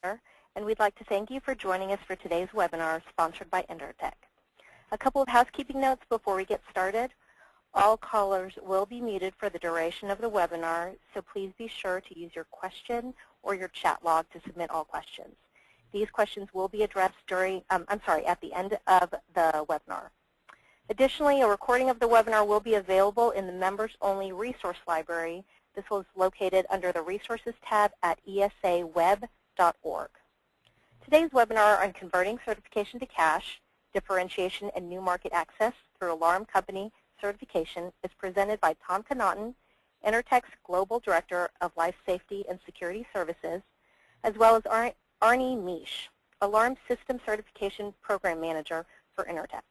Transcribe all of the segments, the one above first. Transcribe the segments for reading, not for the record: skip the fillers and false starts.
and we'd like to thank you for joining us for today's webinar sponsored by Intertek. A couple of housekeeping notes before we get started. All callers will be muted for the duration of the webinar, so please be sure to use your question or your chat log to submit all questions. These questions will be addressed at the end of the webinar. Additionally, a recording of the webinar will be available in the members-only resource library. This was located under the Resources tab at esaweb.org. Today's webinar on converting certification to cash, differentiation and new market access through alarm company certification is presented by Tom Connaughton, Intertek's Global Director of Life Safety and Security Services, as well as Arnie Misch, Alarm System Certification Program Manager for Intertek.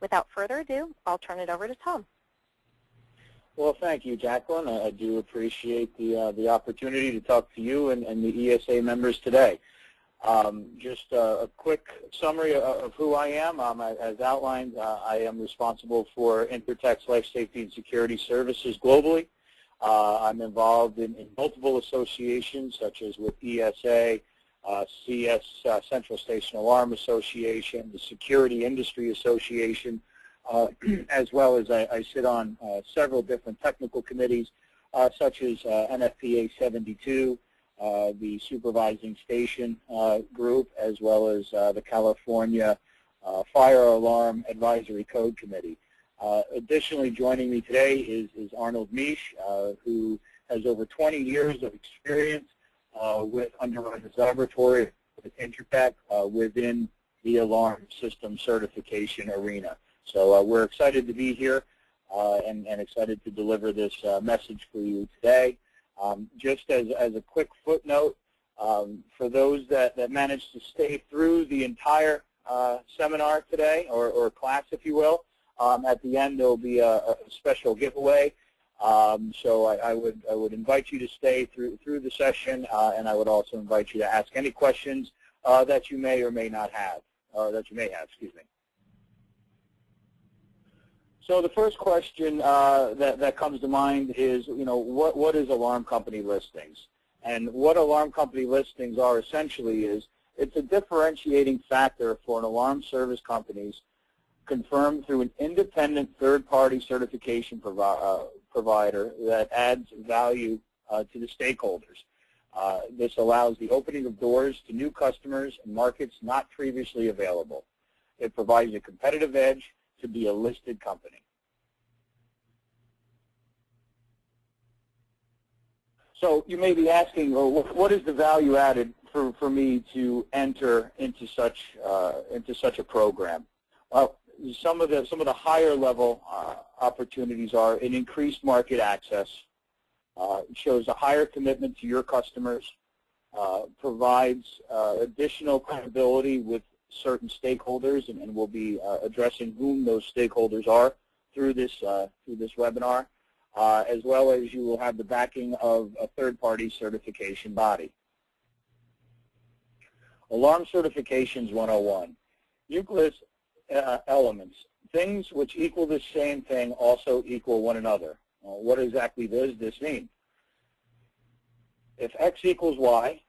Without further ado, I'll turn it over to Tom. Well, thank you, Jacqueline. I do appreciate the opportunity to talk to you and the ESA members today. Just a quick summary of who I am. As outlined, I am responsible for Intertek's Life Safety and Security Services globally. I'm involved in multiple associations, such as with ESA, CS, Central Station Alarm Association, the Security Industry Association, as well as I sit on several different technical committees, such as NFPA 72, the Supervising Station Group, as well as the California Fire Alarm Advisory Code Committee. Additionally, joining me today is Arnold Misch, who has over 20 years of experience with Underwriters Laboratories with Intertek within the alarm system certification arena. So we're excited to be here and excited to deliver this message for you today. Just as a quick footnote, for those that managed to stay through the entire seminar today, or class, if you will, at the end there will be a special giveaway. So I would invite you to stay through the session, and I would also invite you to ask any questions that you may or may not have, excuse me. So the first question that comes to mind is, what is alarm company listings? And what alarm company listings are essentially is, it's a differentiating factor for an alarm service companies confirmed through an independent third-party certification provider that adds value to the stakeholders. This allows the opening of doors to new customers and markets not previously available. It provides a competitive edge to be a listed company. So you may be asking, well, what is the value added for me to enter into such a program? Well, some of the higher level opportunities are an increased market access, shows a higher commitment to your customers, provides additional credibility with certain stakeholders, and we'll be addressing whom those stakeholders are through this webinar, as well as you will have the backing of a third-party certification body. Alarm Certifications 101. Euclid's elements. Things which equal the same thing also equal one another. What exactly does this mean? If X equals Y,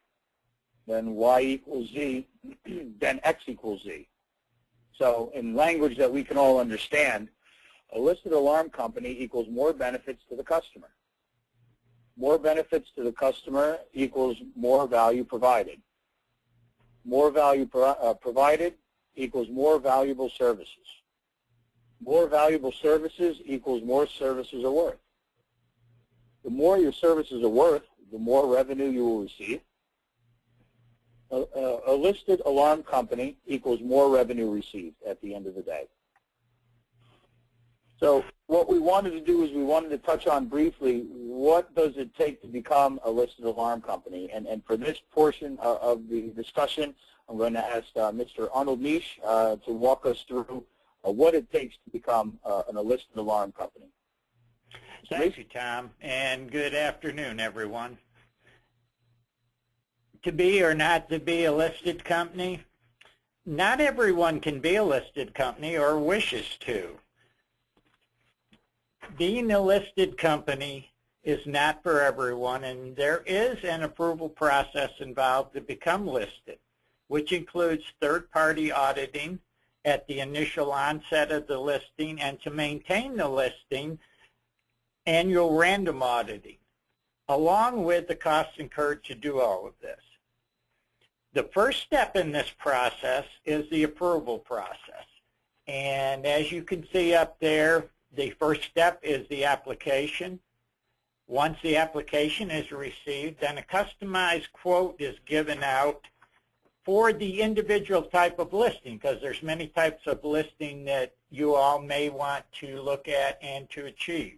then Y equals Z, then X equals Z. So in language that we can all understand, a listed alarm company equals more benefits to the customer. More benefits to the customer equals more value provided. More value provided equals more valuable services. More valuable services equals more services are worth. The more your services are worth, the more revenue you will receive. A listed alarm company equals more revenue received at the end of the day. So what we wanted to do is we wanted to touch on briefly, what does it take to become a listed alarm company? And for this portion of the discussion, I'm going to ask Mr. Arnold Misch to walk us through what it takes to become a listed alarm company. Thank you, Tom, and good afternoon, everyone. To be or not to be a listed company? Not everyone can be a listed company or wishes to. Being a listed company is not for everyone, and there is an approval process involved to become listed, which includes third-party auditing at the initial onset of the listing, and to maintain the listing, annual random auditing, along with the costs incurred to do all of this. The first step in this process is the approval process. And as you can see up there, the first step is the application. Once the application is received, then a customized quote is given out for the individual type of listing, because there's many types of listing that you all may want to look at and to achieve.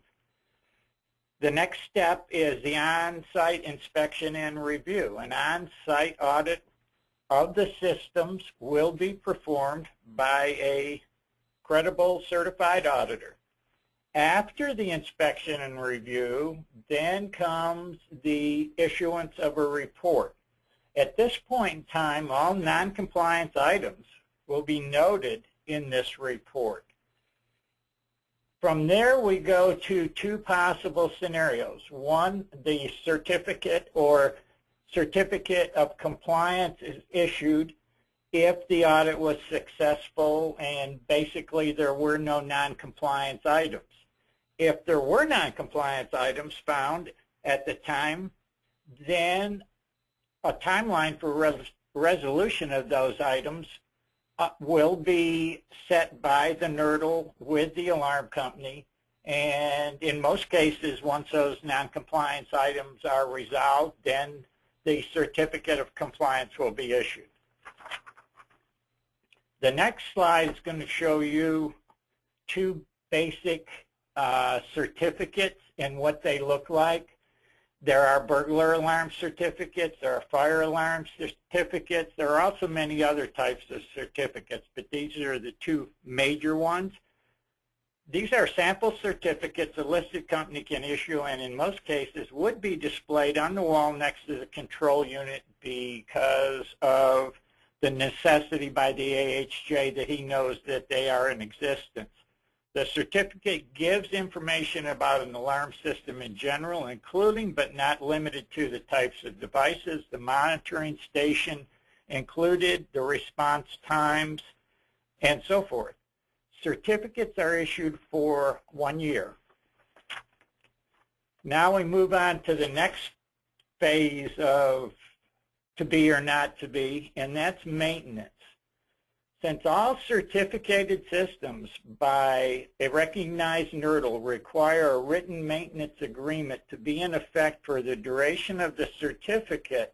The next step is the on-site inspection and review. An on-site audit of the systems will be performed by a credible certified auditor. After the inspection and review, then comes the issuance of a report. At this point in time, all non-compliance items will be noted in this report. From there, we go to two possible scenarios. One, the certificate or certificate of compliance is issued if the audit was successful and basically there were no non-compliance items. If there were non-compliance items found at the time, then a timeline for resolution of those items will be set by the NERDL with the alarm company, and in most cases, once those non-compliance items are resolved, then the certificate of compliance will be issued. The next slide is going to show you two basic certificates and what they look like. There are burglar alarm certificates, there are fire alarm certificates, there are also many other types of certificates, but these are the two major ones. These are sample certificates a listed company can issue, and in most cases would be displayed on the wall next to the control unit because of the necessity by the AHJ that he knows that they are in existence. The certificate gives information about an alarm system in general, including but not limited to the types of devices, the monitoring station included, the response times, and so forth. Certificates are issued for 1 year. Now we move on to the next phase of to be or not to be, and that's maintenance. Since all certificated systems by a recognized NERDL require a written maintenance agreement to be in effect for the duration of the certificate,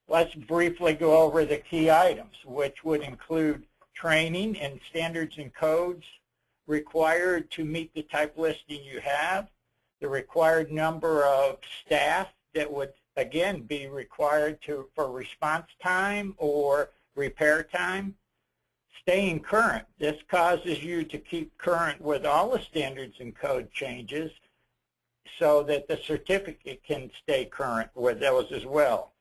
let's briefly go over the key items, which would include training and standards and codes required to meet the type listing you have, the required number of staff that would, again, be required for response time or repair time. Staying current. This causes you to keep current with all the standards and code changes so that the certificate can stay current with those as well.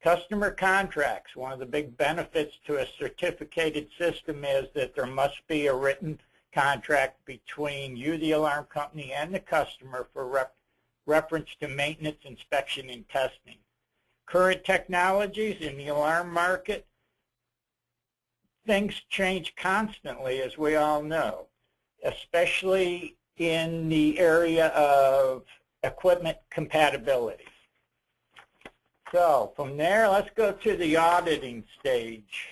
Customer contracts. One of the big benefits to a certificated system is that there must be a written contract between you, the alarm company, and the customer for reference to maintenance, inspection, and testing. Current technologies in the alarm market. Things change constantly, as we all know, especially in the area of equipment compatibility. So from there, let's go to the auditing stage.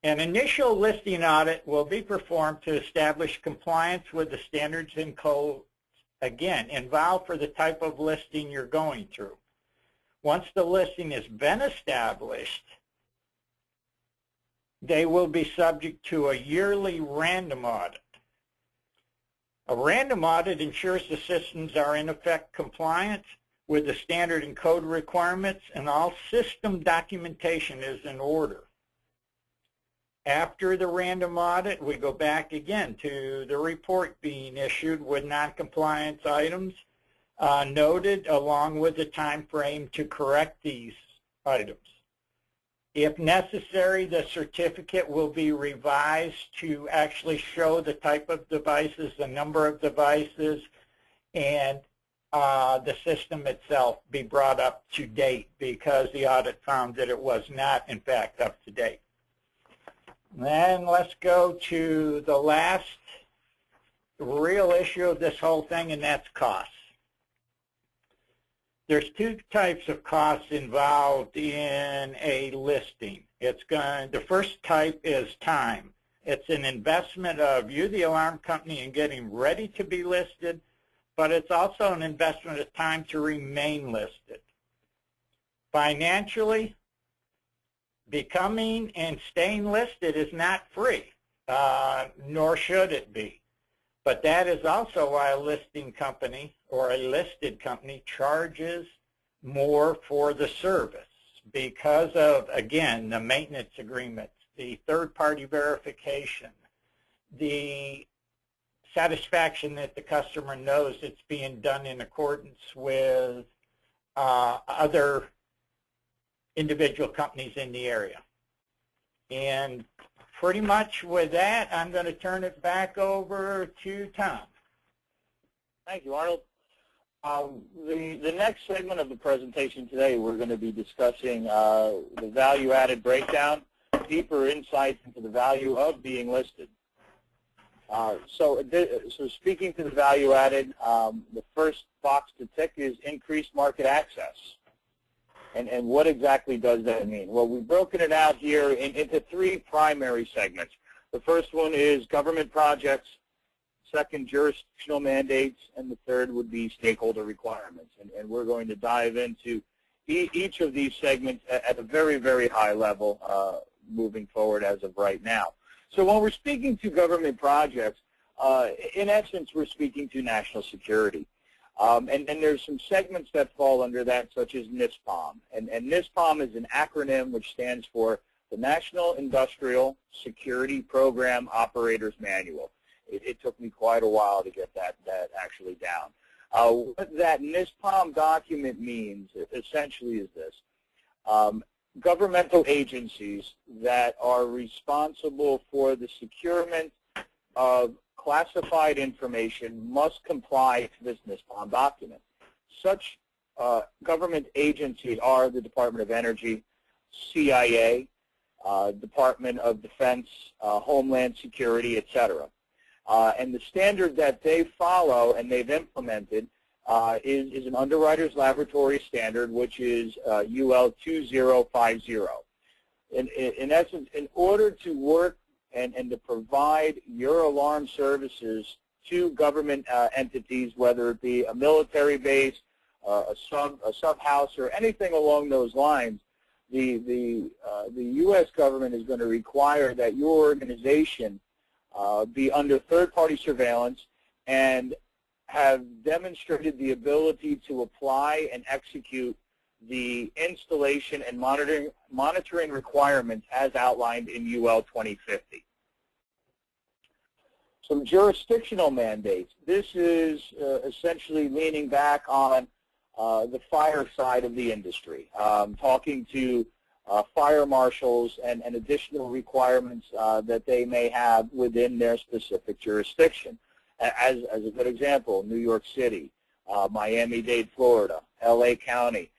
An initial listing audit will be performed to establish compliance with the standards and codes, again, involved for the type of listing you're going through. Once the listing has been established, they will be subject to a yearly random audit. A random audit ensures the systems are in effect compliant with the standard and code requirements and all system documentation is in order. After the random audit, we go back again to the report being issued with non-compliance items noted along with the time frame to correct these items. If necessary, the certificate will be revised to actually show the type of devices, the number of devices, and the system itself be brought up to date, because the audit found that it was not, in fact, up to date. Then let's go to the last real issue of this whole thing, and that's costs. There's two types of costs involved in a listing. The first type is time. It's an investment of you, the alarm company, in getting ready to be listed, but it's also an investment of time to remain listed. Financially, becoming and staying listed is not free, nor should it be. But that is also why a listing company or a listed company charges more for the service, because of, again, the maintenance agreements, the third-party verification, the satisfaction that the customer knows it's being done in accordance with other individual companies in the area. And pretty much with that, I'm going to turn it back over to Tom. Thank you, Arnold. The next segment of the presentation today, we're going to be discussing the value-added breakdown, deeper insights into the value of being listed. So speaking to the value-added, the first box to tick is increased market access. And what exactly does that mean? Well, we've broken it out here into three primary segments. The first one is government projects, second, jurisdictional mandates, and the third would be stakeholder requirements. And we're going to dive into each of these segments at a very, very high level moving forward as of right now. So when we're speaking to government projects, in essence, we're speaking to national security. And there's some segments that fall under that, such as NISPOM. And NISPOM is an acronym which stands for the National Industrial Security Program Operators Manual. It took me quite a while to get that actually down. What that NISPOM document means, essentially, is this. Governmental agencies that are responsible for the securement of classified information must comply to this NISPOM document. Such government agencies are the Department of Energy, CIA, Department of Defense, Homeland Security, etc. And the standard that they follow and they've implemented is an Underwriters Laboratories standard, which is UL 2050. In essence, in order to work and to provide your alarm services to government entities, whether it be a military base, a sub-house, or anything along those lines, the U.S. government is going to require that your organization be under third-party surveillance and have demonstrated the ability to apply and execute the installation and monitoring requirements as outlined in UL 2050. Some jurisdictional mandates. This is essentially leaning back on the fire side of the industry, talking to fire marshals and additional requirements that they may have within their specific jurisdiction. As a good example, New York City, Miami-Dade, Florida, LA County,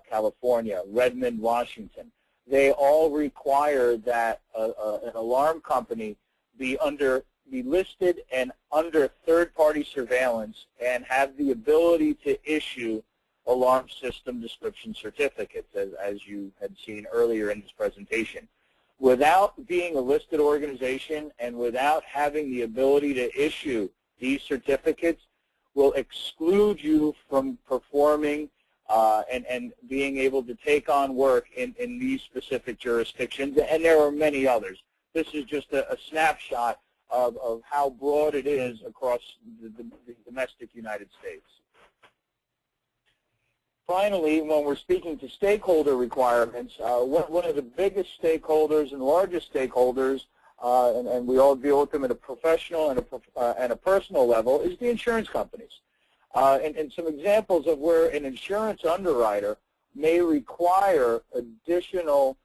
California, Redmond, Washington. They all require that an alarm company be listed and under third-party surveillance and have the ability to issue alarm system description certificates, as you had seen earlier in this presentation. Without being a listed organization and without having the ability to issue these certificates, will exclude you from performing and being able to take on work in these specific jurisdictions, and there are many others. This is just a snapshot of how broad it is across the domestic United States. Finally, when we're speaking to stakeholder requirements, one of the biggest stakeholders and largest stakeholders, and we all deal with them at a professional and a personal level, is the insurance companies. And some examples of where an insurance underwriter may require additional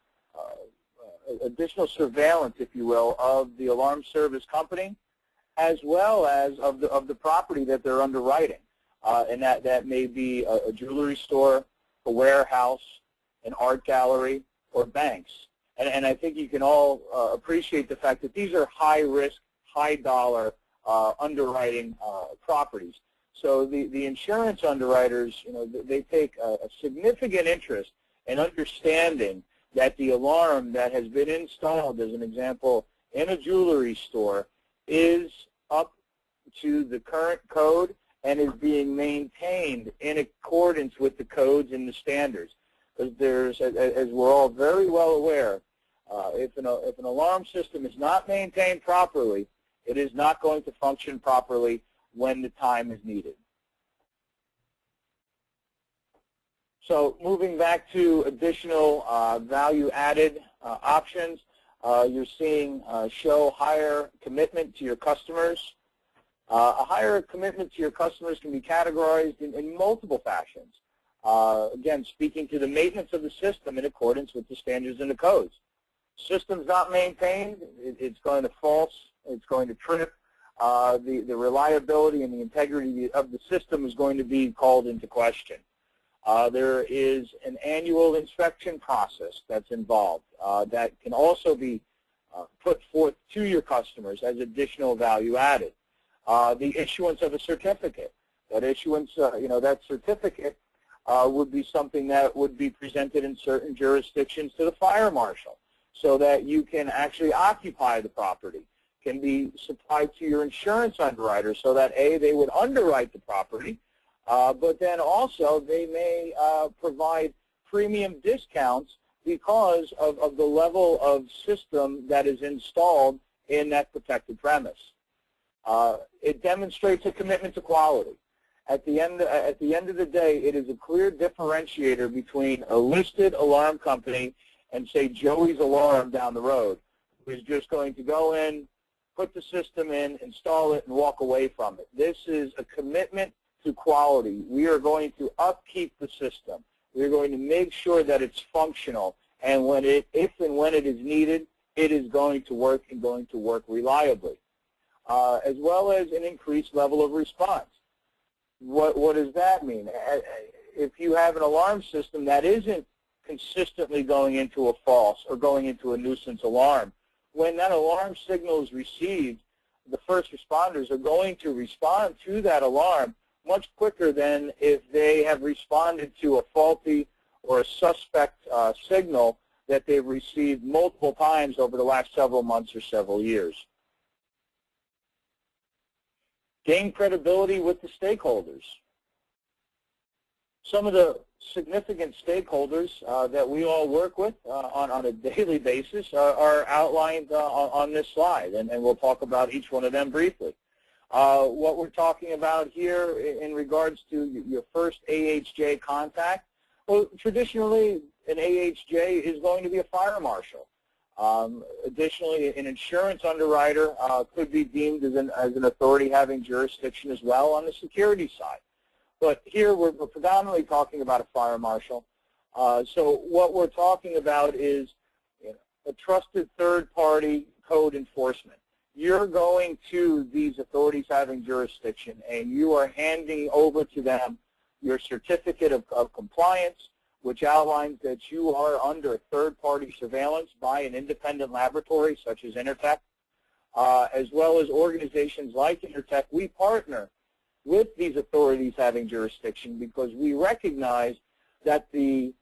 surveillance, if you will, of the alarm service company, as well as of the property that they're underwriting. and that may be a jewelry store, a warehouse, an art gallery, or banks. And I think you can all appreciate the fact that these are high-risk, high-dollar underwriting properties. So the insurance underwriters, they take a significant interest in understanding that the alarm that has been installed, as an example, in a jewelry store is up to the current code and is being maintained in accordance with the codes and the standards. Because there's, as we're all very well aware, if an alarm system is not maintained properly, it is not going to function properly when the time is needed. So moving back to additional value-added options, you're seeing show higher commitment to your customers. A higher commitment to your customers can be categorized in multiple fashions. Again, speaking to the maintenance of the system in accordance with the standards and the codes. System's not maintained, it's going to false, it's going to trip. The reliability and the integrity of the system is going to be called into question. There is an annual inspection process that's involved that can also be put forth to your customers as additional value added. The issuance of a certificate. That issuance, that certificate would be something that would be presented in certain jurisdictions to the fire marshal so that you can actually occupy the property. Can be supplied to your insurance underwriter so that, A, they would underwrite the property, but then also they may provide premium discounts because of the level of system that is installed in that protected premise. It demonstrates a commitment to quality. At the end of the day, it is a clear differentiator between a listed alarm company and, say, Joey's Alarm down the road, who is just going to go in, put the system in, install it, and walk away from it. This is a commitment to quality. We are going to upkeep the system. We are going to make sure that it's functional, and if and when it is needed, it is going to work and going to work reliably, as well as an increased level of response. What does that mean? If you have an alarm system that isn't consistently going into a false or going into a nuisance alarm, when that alarm signal is received, the first responders are going to respond to that alarm much quicker than if they have responded to a faulty or a suspect signal that they've received multiple times over the last several months or several years. Gain credibility with the stakeholders. Some of the significant stakeholders that we all work with on a daily basis are outlined on this slide, and we'll talk about each one of them briefly. What we're talking about here in regards to your first AHJ contact, well, traditionally an AHJ is going to be a fire marshal. Additionally, an insurance underwriter could be deemed as an authority having jurisdiction as well on the security side. But here we're predominantly talking about a fire marshal. So what we're talking about is a trusted third-party code enforcement. You're going to these authorities having jurisdiction, and you are handing over to them your certificate of compliance, which outlines that you are under third-party surveillance by an independent laboratory such as Intertek, as well as organizations like Intertek. We partner with these authorities having jurisdiction because we recognize that the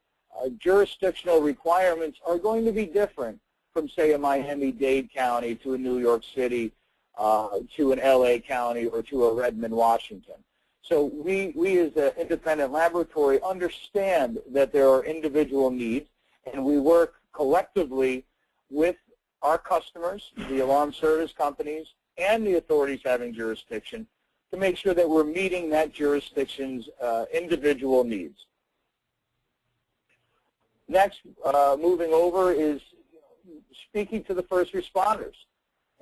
jurisdictional requirements are going to be different from, say, a Miami-Dade County to a New York City to an LA County or to a Redmond, Washington. So we as an independent laboratory understand that there are individual needs, and we work collectively with our customers, the alarm service companies, and the authorities having jurisdiction to make sure that we're meeting that jurisdiction's individual needs. Next, moving over is speaking to the first responders.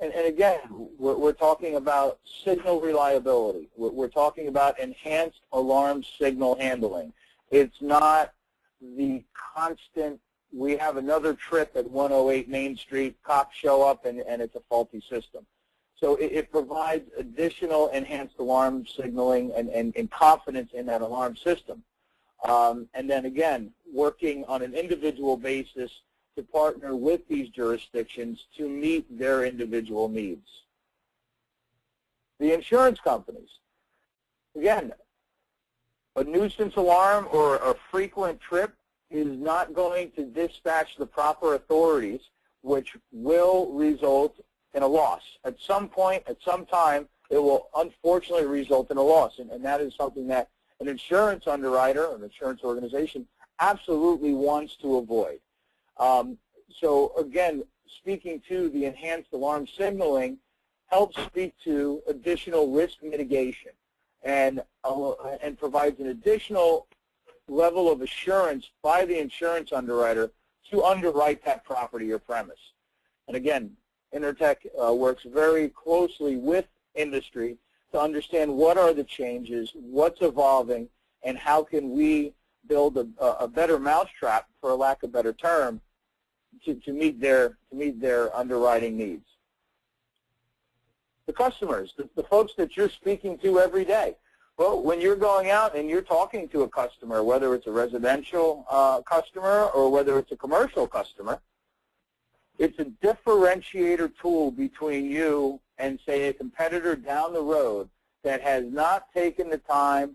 And again, we're talking about signal reliability. We're talking about enhanced alarm signal handling. It's not the constant, we have another trip at 108 Main Street, cops show up and it's a faulty system. So it provides additional enhanced alarm signaling and confidence in that alarm system. And then again, working on an individual basis to partner with these jurisdictions to meet their individual needs. The insurance companies, again, a nuisance alarm or a frequent trip is not going to dispatch the proper authorities, which will result in a loss. At some point, at some time, it will unfortunately result in a loss, and that is something that an insurance underwriter or an insurance organization absolutely wants to avoid. So again, speaking to the enhanced alarm signaling helps speak to additional risk mitigation and provides an additional level of assurance by the insurance underwriter to underwrite that property or premise. And again, Intertek works very closely with industry to understand what are the changes, what's evolving, and how can we build a better mousetrap, for lack of a better term, to meet their underwriting needs. The customers, the folks that you're speaking to every day. Well, when you're going out and you're talking to a customer, whether it's a residential customer or whether it's a commercial customer, it's a differentiator tool between you and, say, a competitor down the road that has not taken the time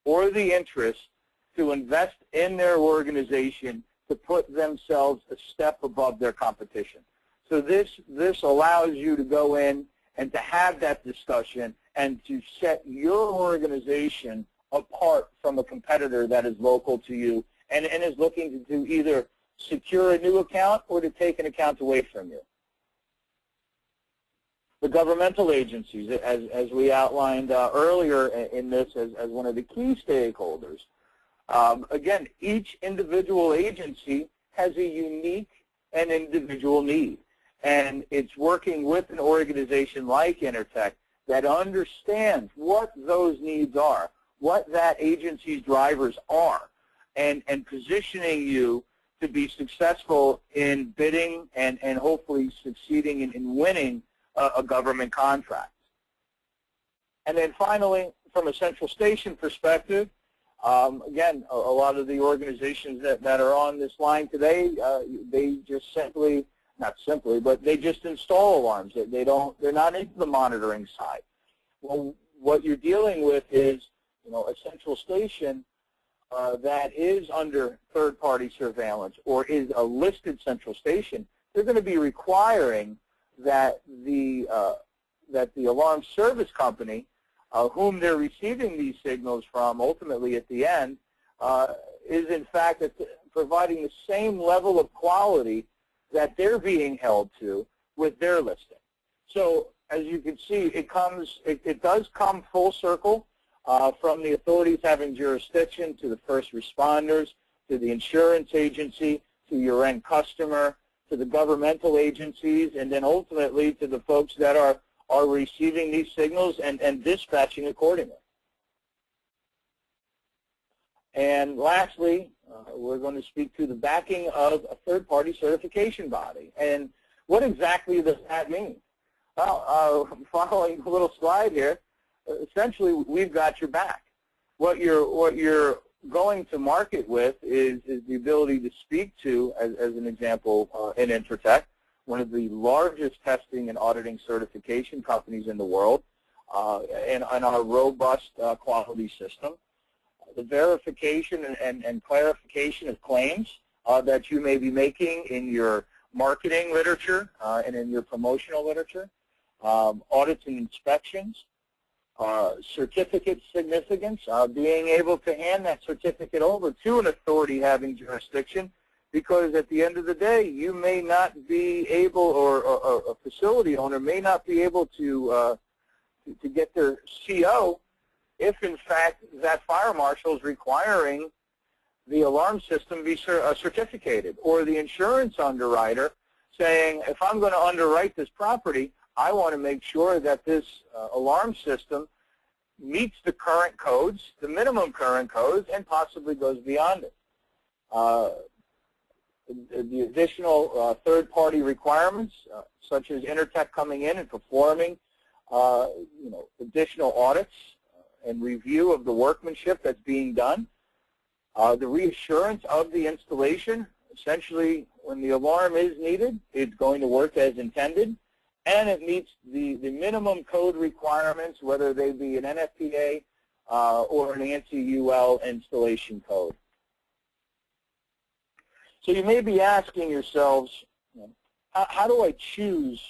or the interest to invest in their organization to put themselves a step above their competition. So this allows you to go in and to have that discussion and to set your organization apart from a competitor that is local to you and is looking to either secure a new account or to take an account away from you. The governmental agencies, as we outlined earlier in this as one of the key stakeholders, again, each individual agency has a unique and individual need. And it's working with an organization like Intertek that understands what those needs are, what that agency's drivers are, and positioning you to be successful in bidding and hopefully succeeding in winning a government contract. And then finally, from a central station perspective, again, a lot of the organizations that are on this line today, they just simply, not simply, but they just install alarms. They're not into the monitoring side. Well, what you're dealing with is, a central station that is under third-party surveillance or is a listed central station. They're going to be requiring that the alarm service company, whom they're receiving these signals from, ultimately at the end, is in fact providing the same level of quality that they're being held to with their listing. So as you can see, it does come full circle from the authorities having jurisdiction to the first responders, to the insurance agency, to your end customer, to the governmental agencies, and then ultimately to the folks that are receiving these signals and dispatching accordingly. And lastly, we're going to speak to the backing of a third-party certification body. And what exactly does that mean? Well, following a little slide here, essentially we've got your back. What you're going to market with is the ability to speak to, as an example, in Intertek, one of the largest testing and auditing certification companies in the world, and our robust quality system. The verification and clarification of claims that you may be making in your marketing literature and in your promotional literature, audits and inspections, certificate significance, being able to hand that certificate over to an authority having jurisdiction, because at the end of the day, you may not be able, or a facility owner may not be able to get their CO if, in fact, that fire marshal is requiring the alarm system be certificated, or the insurance underwriter saying, if I'm going to underwrite this property, I want to make sure that this alarm system meets the current codes, the minimum current codes, and possibly goes beyond it. The additional third-party requirements, such as Intertek coming in and performing additional audits and review of the workmanship that's being done. The reassurance of the installation, essentially when the alarm is needed, it's going to work as intended, and it meets the minimum code requirements, whether they be an NFPA or an ANSI UL installation code. So you may be asking yourselves, how do I choose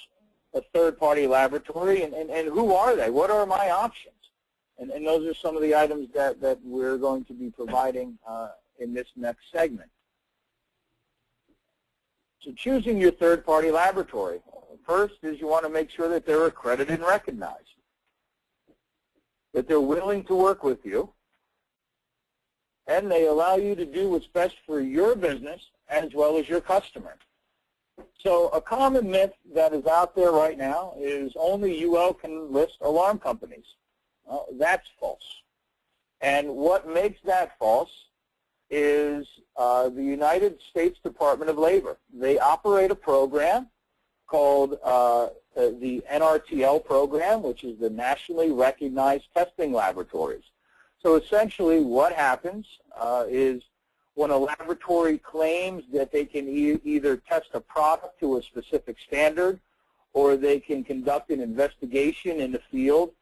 a third-party laboratory, and who are they? What are my options? And those are some of the items that we're going to be providing in this next segment. So choosing your third-party laboratory. First is you want to make sure that they're accredited and recognized, that they're willing to work with you, and they allow you to do what's best for your business as well as your customer. So a common myth that is out there right now is only UL can list alarm companies. Well, that's false. And what makes that false is the United States Department of Labor. They operate a program called the NRTL program, which is the Nationally Recognized Testing Laboratories. So essentially what happens is when a laboratory claims that they can either test a product to a specific standard or they can conduct an investigation in the field,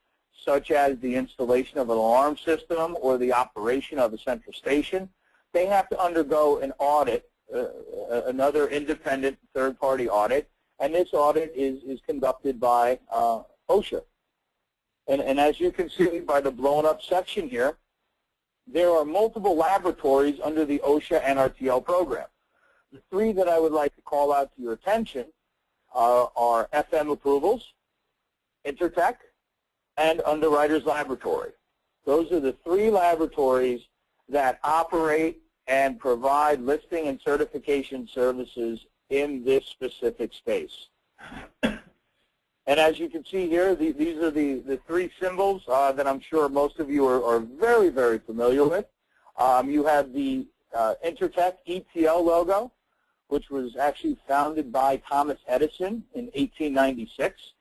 such as the installation of an alarm system or the operation of a central station, they have to undergo an audit, another independent third-party audit, and this audit is conducted by OSHA. And as you can see by the blown-up section here, there are multiple laboratories under the OSHA NRTL program. The three that I would like to call out to your attention are FM Approvals, Intertek, and Underwriters Laboratory. Those are the three laboratories that operate and provide listing and certification services in this specific space. And as you can see here, these are the three symbols that I'm sure most of you are very, very familiar with. You have the Intertek ETL logo, which was actually founded by Thomas Edison in 1896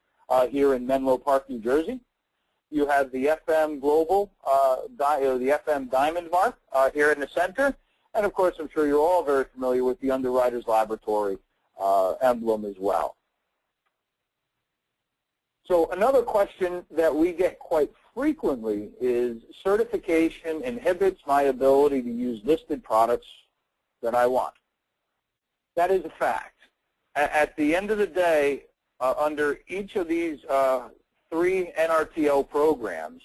here in Menlo Park, New Jersey. You have the FM Global, the FM Diamond Mark here in the center. And of course, I'm sure you're all very familiar with the Underwriters Laboratory emblem as well. So another question that we get quite frequently is certification inhibits my ability to use listed products that I want. That is a fact. At the end of the day, under each of these three NRTL programs,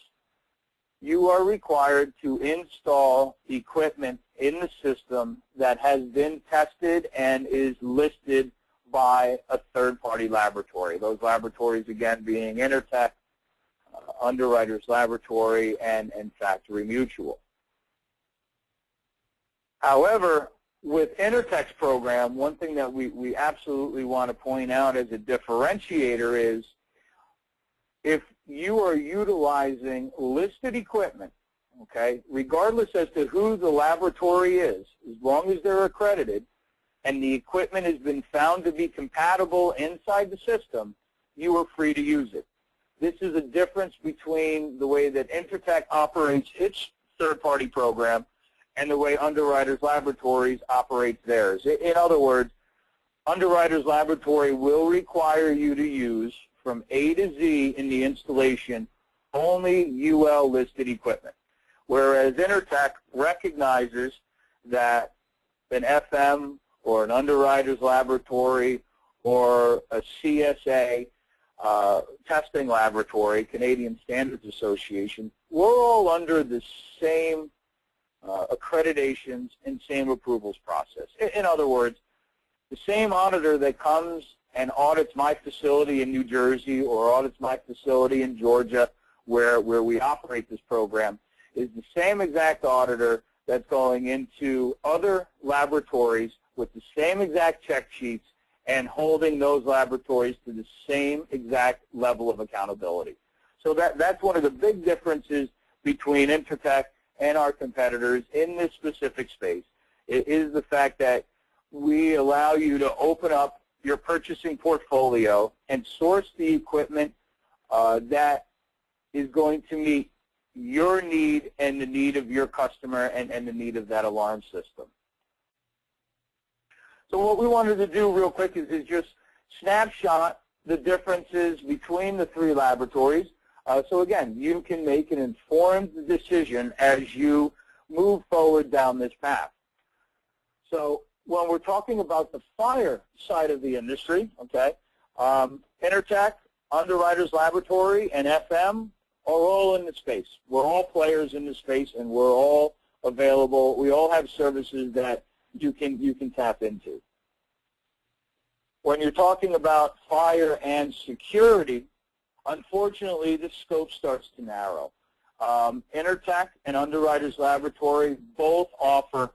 you are required to install equipment in the system that has been tested and is listed by a third-party laboratory. Those laboratories, again, being Intertek, Underwriters Laboratory, and Factory Mutual. However, with Intertek's program, one thing that we absolutely want to point out as a differentiator is if you are utilizing listed equipment, okay, regardless as to who the laboratory is, as long as they're accredited, and the equipment has been found to be compatible inside the system, you are free to use it. This is a difference between the way that Intertek operates its third-party program and the way Underwriters Laboratories operates theirs. In other words, Underwriters Laboratory will require you to use from A to Z in the installation only UL-listed equipment, whereas Intertek recognizes that an FM or an Underwriters Laboratory or a CSA testing laboratory, Canadian Standards Association, we're all under the same accreditations and same approvals process. In other words, the same auditor that comes and audits my facility in New Jersey or audits my facility in Georgia where we operate this program is the same exact auditor that's going into other laboratories with the same exact check sheets and holding those laboratories to the same exact level of accountability. So that's one of the big differences between Intertek and our competitors in this specific space. It is the fact that we allow you to open up your purchasing portfolio and source the equipment that is going to meet your need and the need of your customer and the need of that alarm system. So what we wanted to do real quick is just snapshot the differences between the three laboratories. So again, you can make an informed decision as you move forward down this path. So when we're talking about the fire side of the industry, okay, Intertek, Underwriters Laboratory, and FM are all in the space. We're all players in the space, and we're all available. We all have services that you can tap into. When you're talking about fire and security, unfortunately, the scope starts to narrow. Intertek and Underwriters Laboratory both offer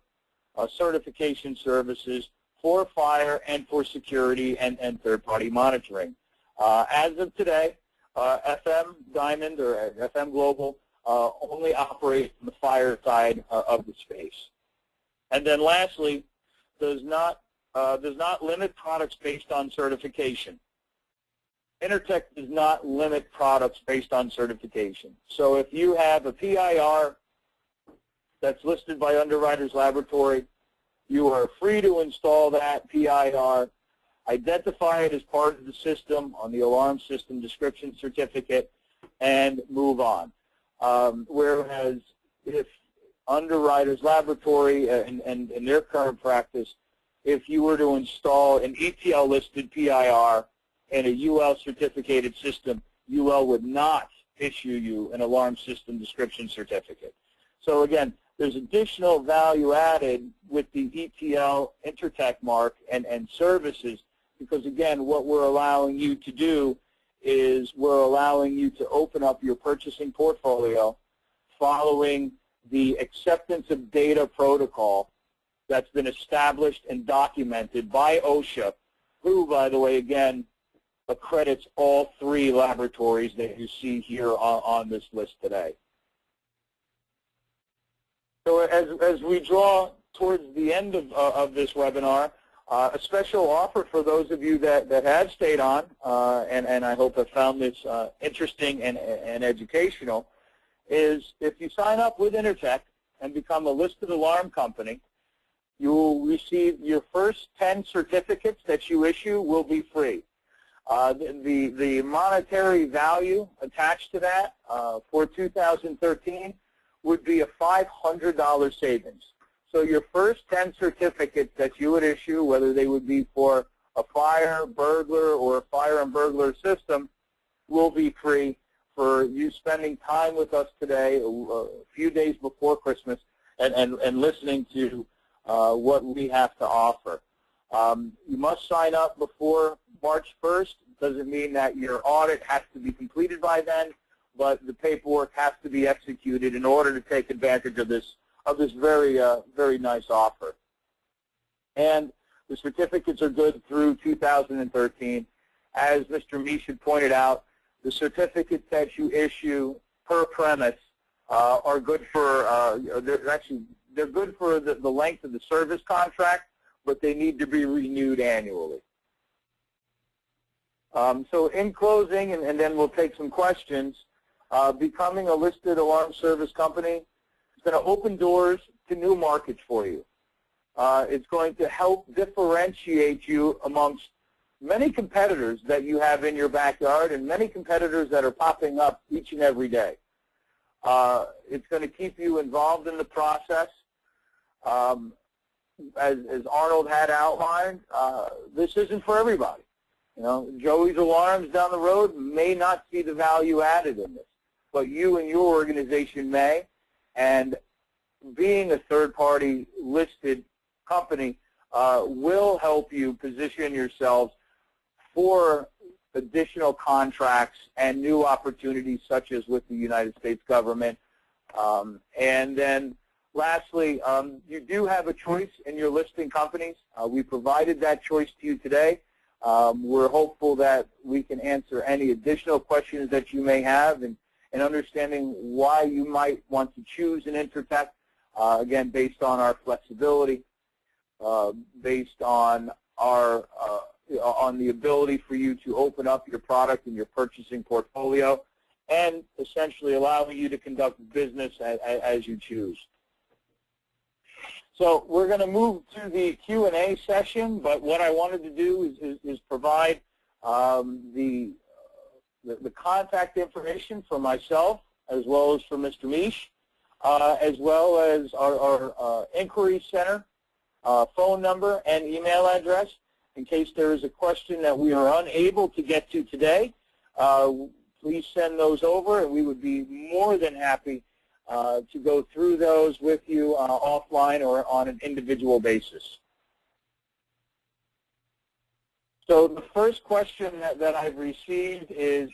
certification services for fire and for security and third-party monitoring. As of today, FM Diamond or FM Global only operates on the fire side of the space. And then lastly, does not limit products based on certification. Intertek does not limit products based on certification. So if you have a PIR that's listed by Underwriters Laboratory, you are free to install that PIR, identify it as part of the system on the alarm system description certificate, and move on. Whereas if Underwriters Laboratory and their current practice, if you were to install an ETL-listed PIR in a UL certificated system, UL would not issue you an alarm system description certificate. So again, there's additional value added with the ETL Intertek mark and services, because again, what we're allowing you to do is we're allowing you to open up your purchasing portfolio following the acceptance of data protocol that's been established and documented by OSHA, who, by the way, again, accredits all three laboratories that you see here on this list today. So as we draw towards the end of this webinar, a special offer for those of you that have stayed on, and I hope have found this interesting and educational, is if you sign up with Intertek and become a listed alarm company, you will receive your first 10 certificates that you issue will be free. The monetary value attached to that for 2013 would be a $500 savings. So your first 10 certificates that you would issue, whether they would be for a fire, burglar, or a fire and burglar system, will be free for you spending time with us today, a few days before Christmas, and listening to what we have to offer. You must sign up before March 1st. Doesn't mean that your audit has to be completed by then, but the paperwork has to be executed in order to take advantage of this very nice offer. And the certificates are good through 2013. As Mr. Misch had pointed out, the certificates that you issue per premise are good for, they're good for the length of the service contract, but they need to be renewed annually. So in closing, and then we'll take some questions, becoming a listed alarm service company is going to open doors to new markets for you. It's going to help differentiate you amongst many competitors that you have in your backyard and many competitors that are popping up each and every day. It's going to keep you involved in the process. As Arnold had outlined, this isn't for everybody. You know, Joey's Alarms down the road may not see the value added in this, but you and your organization may, and being a third-party listed company will help you position yourselves for additional contracts and new opportunities such as with the United States government. And then lastly, you do have a choice in your listing companies. We provided that choice to you today. We're hopeful that we can answer any additional questions that you may have and understanding why you might want to choose an Intertek, again, based on our flexibility, based on our on the ability for you to open up your product and your purchasing portfolio, and essentially allowing you to conduct business as you choose. So we're going to move to the Q&A session, but what I wanted to do is provide the contact information for myself as well as for Mr. Misch, as well as our inquiry center phone number and email address in case there is a question that we are unable to get to today. Please send those over, and we would be more than happy to go through those with you offline or on an individual basis. So the first question that I've received is,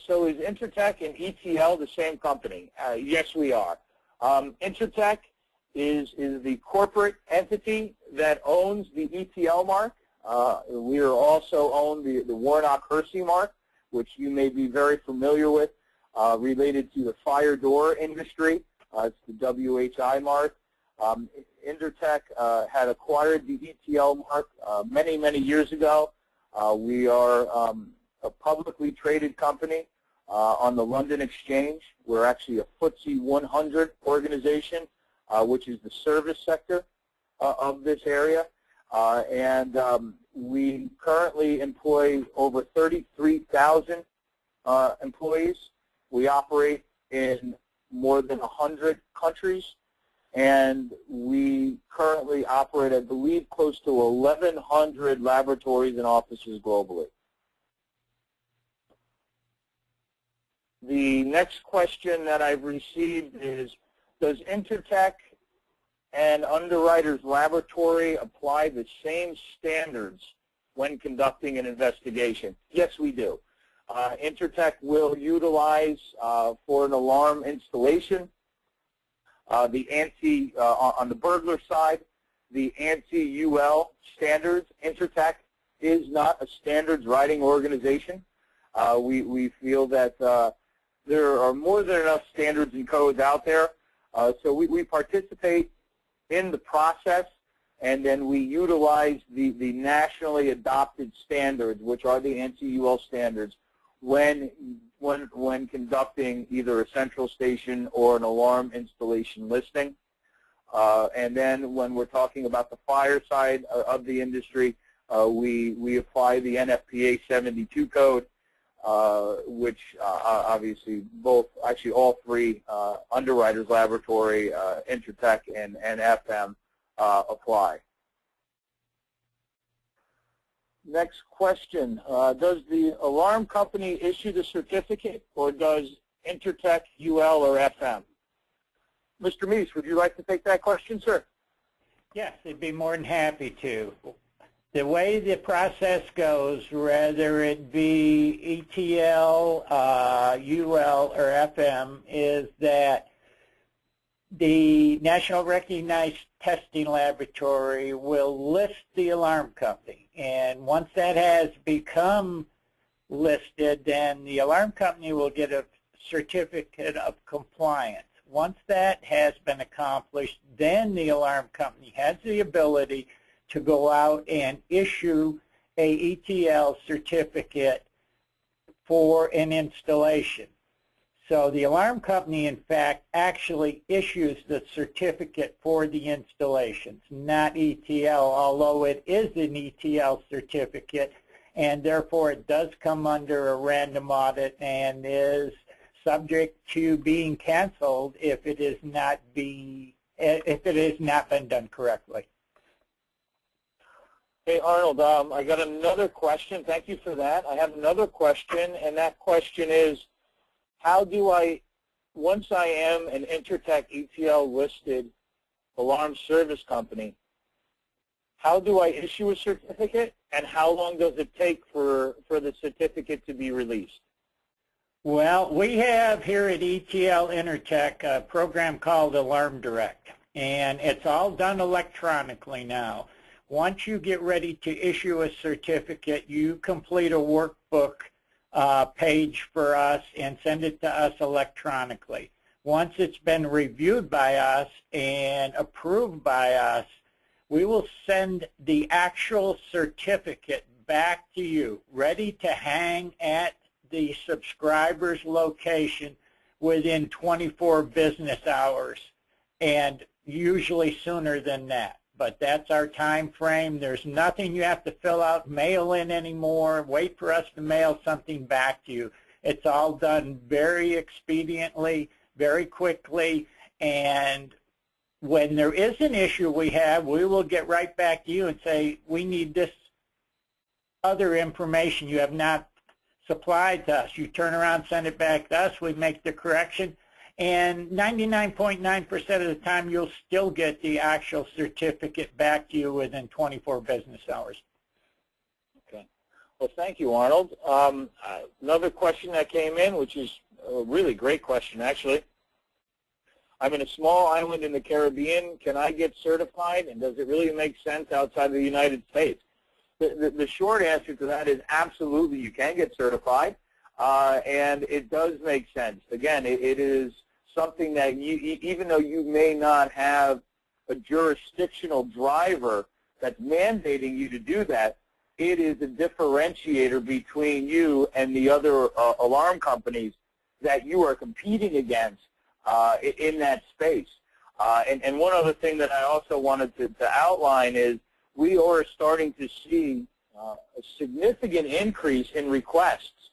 so is Intertek and ETL the same company? Yes, we are. Intertek is the corporate entity that owns the ETL mark. We are also own the Warnock-Hersey mark, which you may be very familiar with, related to the fire door industry. It's the WHI mark. Intertek had acquired the ETL mark many, many years ago. We are a publicly traded company on the London Exchange. We're actually a FTSE 100 organization, which is the service sector of this area. We currently employ over 33,000 employees. We operate in more than 100 countries, and we currently operate, I believe, close to 1,100 laboratories and offices globally. The next question that I've received is, does Intertek and Underwriters Laboratory apply the same standards when conducting an investigation? Yes, we do. Intertek will utilize, for an alarm installation, the ANSI, on the burglar side, the ANSI UL standards. Intertek is not a standards writing organization. We feel that there are more than enough standards and codes out there. So we participate in the process, and then we utilize the nationally adopted standards, which are the ANSI UL standards, when conducting either a central station or an alarm installation listing. And then when we're talking about the fire side of the industry, we apply the NFPA 72 code, which obviously actually all three, Underwriters Laboratory, Intertek, and FM apply. Next question, does the alarm company issue the certificate, or does Intertek, UL, or FM? Mr. Misch, would you like to take that question, sir? Yes, I'd be more than happy to. The way the process goes, whether it be ETL, UL, or FM, is that the National Recognized Testing Laboratory will list the alarm company. And once that has become listed, then the alarm company will get a certificate of compliance. Once that has been accomplished, then the alarm company has the ability to go out and issue a ETL certificate for an installation. So the alarm company, in fact, actually issues the certificate for the installations, not ETL, although it is an ETL certificate, and therefore it does come under a random audit and is subject to being canceled if it has not been done correctly. Hey, Arnold, I got another question. Thank you for that. I have another question, and that question is, how do I, once I am an Intertek ETL listed alarm service company, how do I issue a certificate, and how long does it take for the certificate to be released? Well, we have here at ETL Intertek a program called Alarm Direct, and it's all done electronically now. Once you get ready to issue a certificate, you complete a workbook page for us and send it to us electronically. Once it's been reviewed by us and approved by us, we will send the actual certificate back to you, ready to hang at the subscriber's location within 24 business hours, and usually sooner than that. But that's our time frame. There's nothing you have to fill out, mail in anymore, wait for us to mail something back to you. It's all done very expediently, very quickly, and when there is an issue we will get right back to you and say, we need this other information you have not supplied to us. You turn around, send it back to us, we make the correction, and 99.9% of the time you'll still get the actual certificate back to you within 24 business hours. Okay. Well, thank you, Arnold. Another question that came in, which is a really great question, actually. I'm in a small island in the Caribbean. Can I get certified, and does it really make sense outside of the United States? The short answer to that is absolutely you can get certified, and it does make sense. Again, it is something that even though you may not have a jurisdictional driver that's mandating you to do that, it is a differentiator between you and the other alarm companies that you are competing against in that space. And one other thing that I also wanted to outline is we are starting to see a significant increase in requests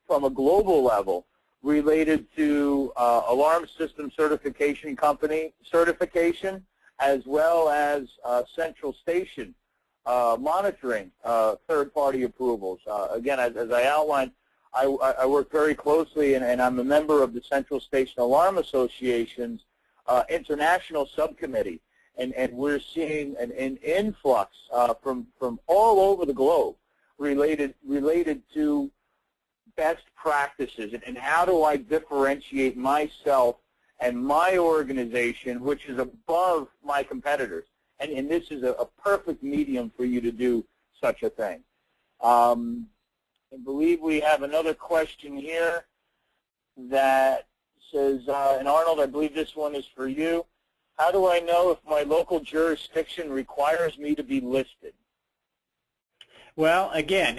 from a global level related to alarm system certification company certification, as well as central station monitoring third-party approvals. Again, as I outlined, I work very closely, and I'm a member of the Central Station Alarm Association's international subcommittee, and we're seeing an influx from all over the globe related to best practices and how do I differentiate myself and my organization, which is above my competitors. And this is a perfect medium for you to do such a thing. I believe we have another question here that says, and Arnold, I believe this one is for you. How do I know if my local jurisdiction requires me to be listed? Well, again,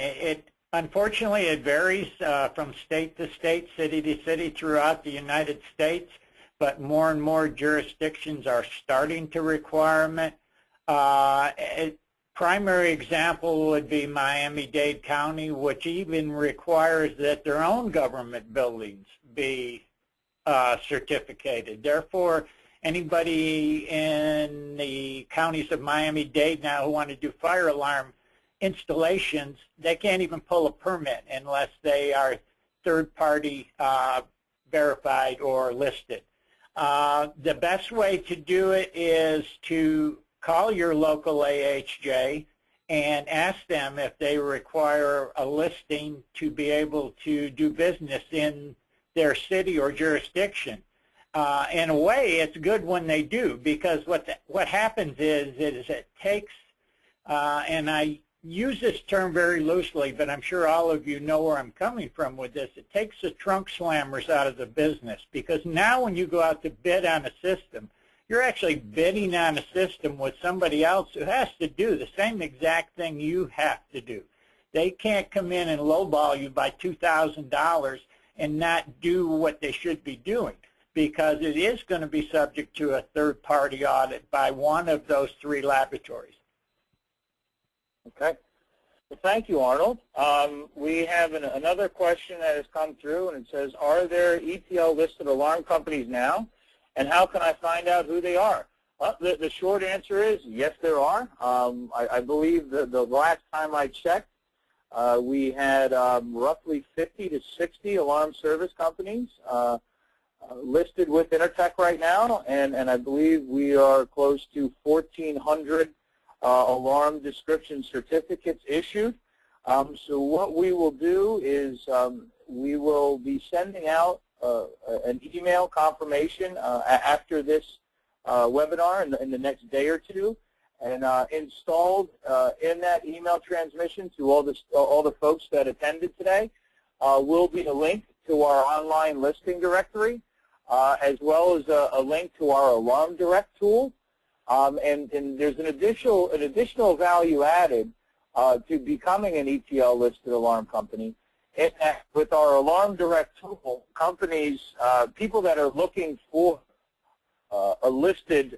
unfortunately it varies from state to state, city to city throughout the United States, but more and more jurisdictions are starting to require it. Primary example would be Miami-Dade County, which even requires that their own government buildings be certificated. Therefore, anybody in the counties of Miami-Dade now who want to do fire alarm installations, they can't even pull a permit unless they are third-party verified or listed. The best way to do it is to call your local AHJ and ask them if they require a listing to be able to do business in their city or jurisdiction. In a way, it's good when they do, because what happens is it takes, and I use this term very loosely, but I'm sure all of you know where I'm coming from with this, it takes the trunk slammers out of the business, because now when you go out to bid on a system, you're actually bidding on a system with somebody else who has to do the same exact thing you have to do. They can't come in and lowball you by $2,000 and not do what they should be doing, because it is going to be subject to a third-party audit by one of those three laboratories. Okay. Well, thank you, Arnold. We have another question that has come through, and it says, are there ETL-listed alarm companies now? And how can I find out who they are? Well, the short answer is yes, there are. I believe the last time I checked, we had roughly 50 to 60 alarm service companies listed with Intertek right now, and I believe we are close to 1,400 alarm description certificates issued. So what we will do is we will be sending out an email confirmation after this webinar in the next day or two, and installed in that email transmission to all the folks that attended today will be a link to our online listing directory, as well as a link to our Alarm Direct tool, and there's an additional value added to becoming an ETL-listed alarm company. And with our Alarm Direct tool, companies, people that are looking for a listed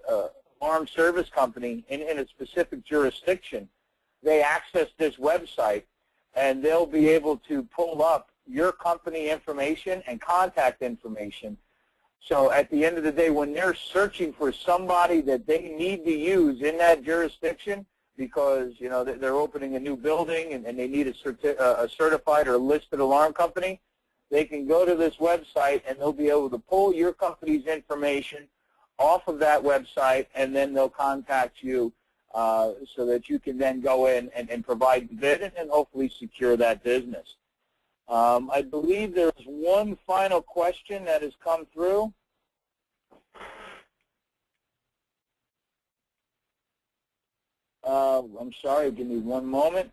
alarm service company in a specific jurisdiction, they access this website, and they'll be able to pull up your company information and contact information. So at the end of the day, when they're searching for somebody that they need to use in that jurisdiction, because they're opening a new building and they need a certified or listed alarm company, they can go to this website and they'll be able to pull your company's information off of that website, and then they'll contact you so that you can then go in and provide the bid and hopefully secure that business. I believe there's one final question that has come through. I'm sorry, give me one moment.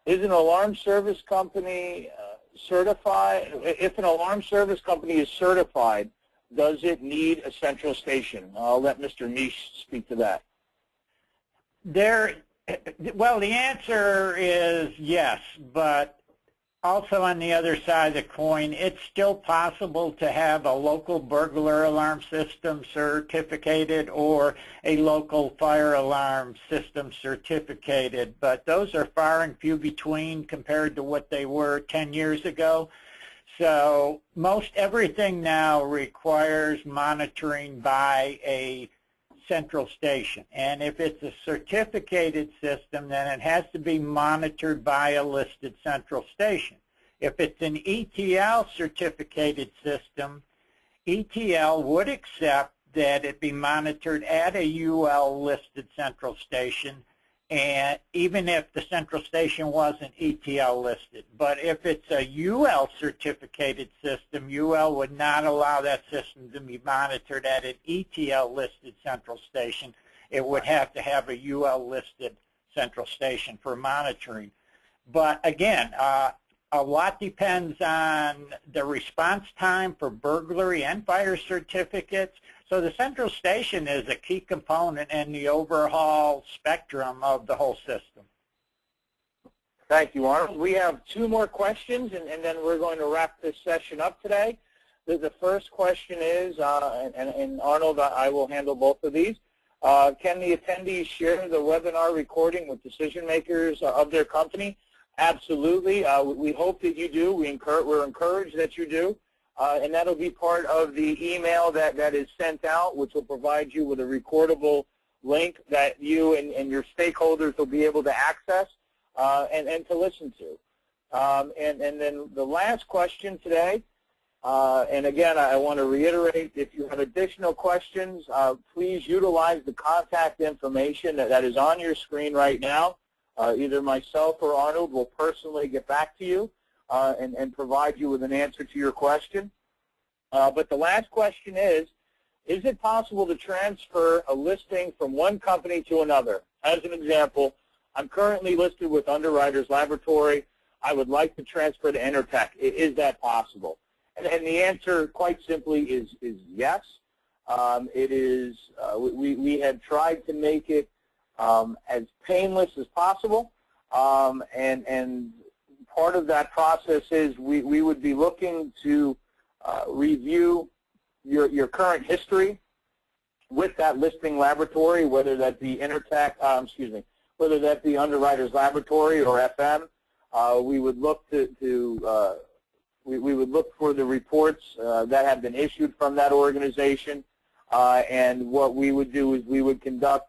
Is an alarm service company certified? If an alarm service company is certified, does it need a central station? I'll let Mr. Nish speak to that. Well, the answer is yes, but also on the other side of the coin, it's still possible to have a local burglar alarm system certificated or a local fire alarm system certificated, but those are far and few between compared to what they were 10 years ago. So most everything now requires monitoring by a central station, and if it's a certificated system, then it has to be monitored by a listed central station. If it's an ETL certificated system, ETL would accept that it be monitored at a UL listed central station, and even if the central station wasn't ETL listed. But if it's a UL certificated system, UL would not allow that system to be monitored at an ETL listed central station. It would have to have a UL listed central station for monitoring. But again, a lot depends on the response time for burglary and fire certificates. So the central station is a key component in the overall spectrum of the whole system. Thank you, Arnold. We have two more questions, and then we're going to wrap this session up today. The first question is, and Arnold, I will handle both of these. Can the attendees share the webinar recording with decision makers of their company? Absolutely. We hope that you do. We're encouraged that you do. And that'll be part of the email that is sent out, which will provide you with a recordable link that you and your stakeholders will be able to access and to listen to. And then the last question today, and again, I want to reiterate, if you have additional questions, please utilize the contact information that is on your screen right now. Either myself or Arnold will personally get back to you and provide you with an answer to your question. But the last question is it possible to transfer a listing from one company to another? As an example, I'm currently listed with Underwriters Laboratory. I would like to transfer to Intertek. Is that possible? And the answer, quite simply, is yes. It is. We have tried to make it as painless as possible, and part of that process is we would be looking to review your current history with that listing laboratory, whether that be Intertek, whether that be Underwriters Laboratory or FM. We would look we would look for the reports that have been issued from that organization, and what we would do is we would conduct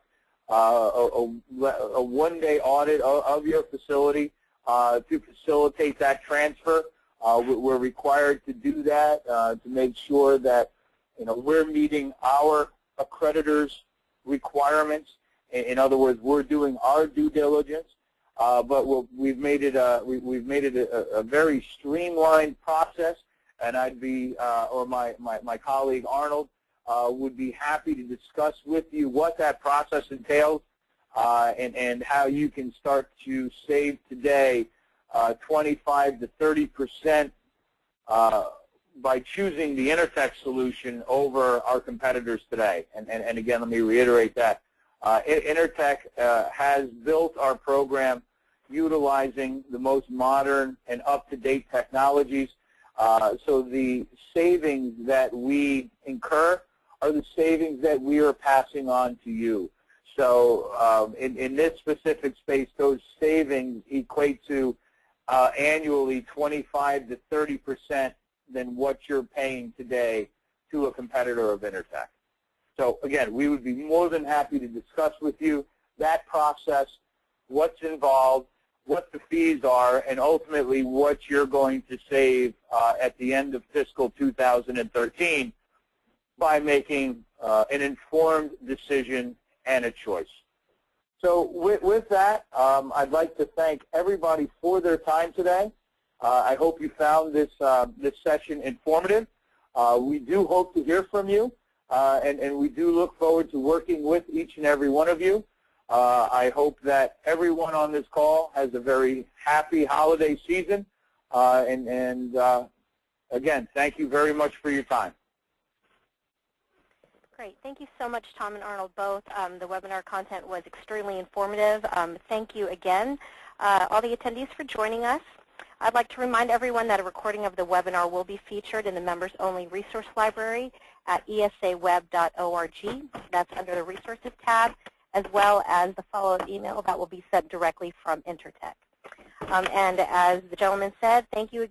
a one-day audit of your facility to facilitate that transfer. We're required to do that to make sure that we're meeting our accreditors' requirements. In other words, we're doing our due diligence. But we've made it a very streamlined process, and I'd be or my colleague Arnold would be happy to discuss with you what that process entails and how you can start to save today 25 to 30% by choosing the Intertek solution over our competitors today. And again, let me reiterate that. Intertek has built our program utilizing the most modern and up-to-date technologies. So the savings that we incur are the savings that we are passing on to you. So in this specific space, those savings equate to annually 25 to 30% than what you're paying today to a competitor of Intertek. So again, we would be more than happy to discuss with you that process, what's involved, what the fees are, and ultimately what you're going to save at the end of fiscal 2013 by making an informed decision and a choice. So with that, I'd like to thank everybody for their time today. I hope you found this session informative. We do hope to hear from you, and we do look forward to working with each and every one of you. I hope that everyone on this call has a very happy holiday season. Again, thank you very much for your time. Great. Thank you so much, Tom and Arnold, both. The webinar content was extremely informative. Thank you again, all the attendees, for joining us. I'd like to remind everyone that a recording of the webinar will be featured in the members-only resource library at esaweb.org. That's under the Resources tab, as well as the follow-up email that will be sent directly from Intertek. And as the gentleman said, thank you again.